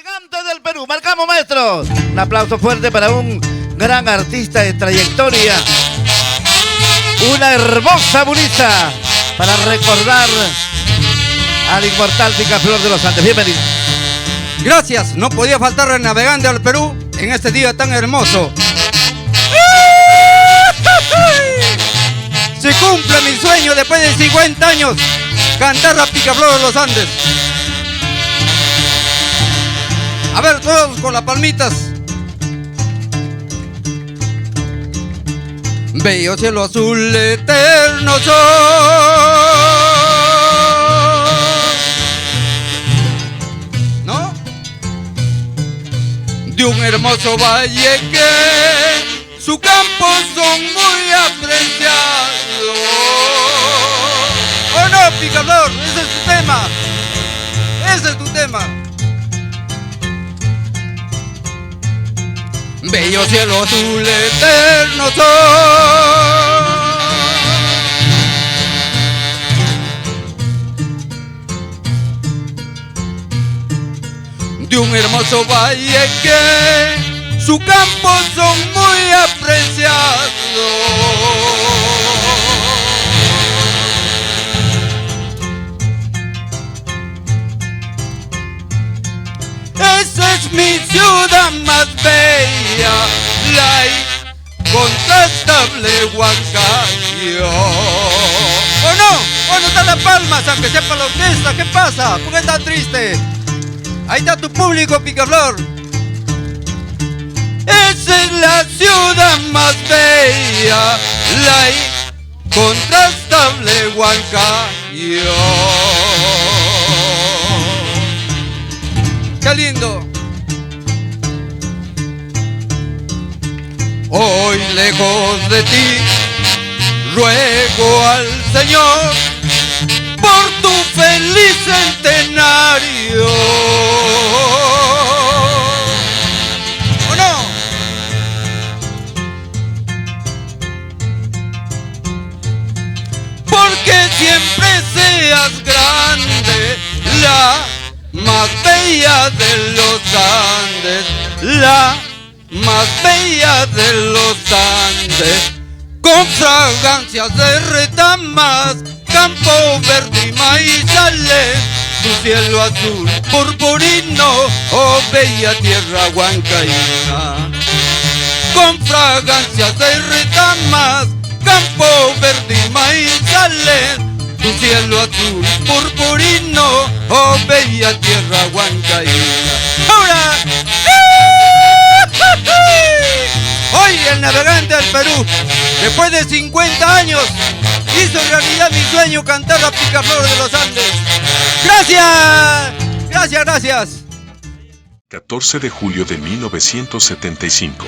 Navegante del Perú, marcamos maestros. Un aplauso fuerte para un gran artista de trayectoria. Una hermosa bonita para recordar al inmortal Picaflor de los Andes. Bienvenido. Gracias, no podía faltar el navegante al Perú en este día tan hermoso. Se cumple mi sueño después de 50 años, cantar a Picaflor de los Andes. A ver, todos con las palmitas. Bello cielo azul, eterno sol, ¿no? De un hermoso valle que sus campos son muy apreciados. ¡Oh no, Picaflor! Ese es tu tema. Ese es tu tema. Bello cielo azul, eterno sol, de un hermoso valle que sus campos son muy apreciados. Esa es mi ciudad más bella, la incontrastable Huancayo. ¿O no? ¿O no están las palmas, aunque sepa la orquesta? ¿Qué pasa? ¿Por qué estás triste? Ahí está tu público, Picaflor. Esa es la ciudad más bella, la incontrastable Huancayo. ¡Qué lindo! Hoy lejos de ti ruego al Señor por tu feliz centenario. ¿O no? Porque siempre seas grande, la más bella de los Andes, la más bella de los Andes, con fragancias de retamas, campo verde y maizales, tu cielo azul purpurino, oh bella tierra huancaína. Con fragancias de retamas, campo verde y maizales, tu cielo azul purpurino, oh bella tierra huancaína. ¡Ahora! Hoy el navegante del Perú, después de 50 años, hizo realidad mi sueño, cantar a Picaflor de los Andes. ¡Gracias! ¡Gracias, gracias! 14 de julio de 1975.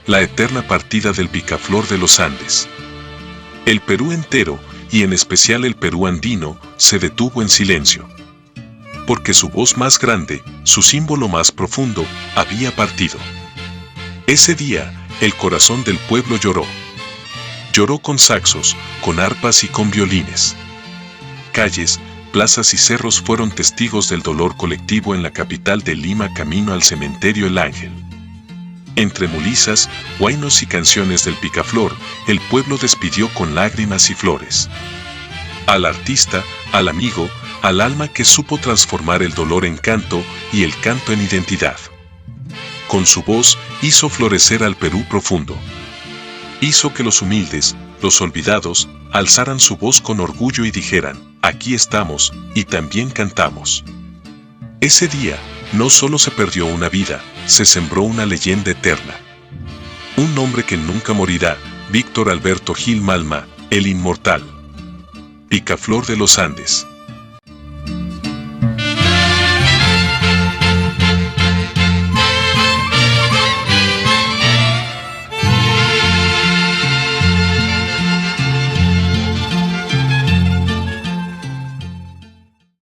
La eterna partida del Picaflor de los Andes. El Perú entero, y en especial el Perú andino, se detuvo en silencio. Porque su voz más grande, su símbolo más profundo, había partido. Ese día, el corazón del pueblo lloró. Lloró con saxos, con arpas y con violines. Calles, plazas y cerros fueron testigos del dolor colectivo en la capital de Lima camino al cementerio El Ángel. Entre mulizas, huainos y canciones del Picaflor, el pueblo despidió con lágrimas y flores. Al artista, al amigo, al alma que supo transformar el dolor en canto y el canto en identidad. Con su voz hizo florecer al Perú profundo. Hizo que los humildes, los olvidados, alzaran su voz con orgullo y dijeran, aquí estamos, y también cantamos. Ese día, no solo se perdió una vida, se sembró una leyenda eterna. Un nombre que nunca morirá, Víctor Alberto Gil Malma, el inmortal. Picaflor de los Andes.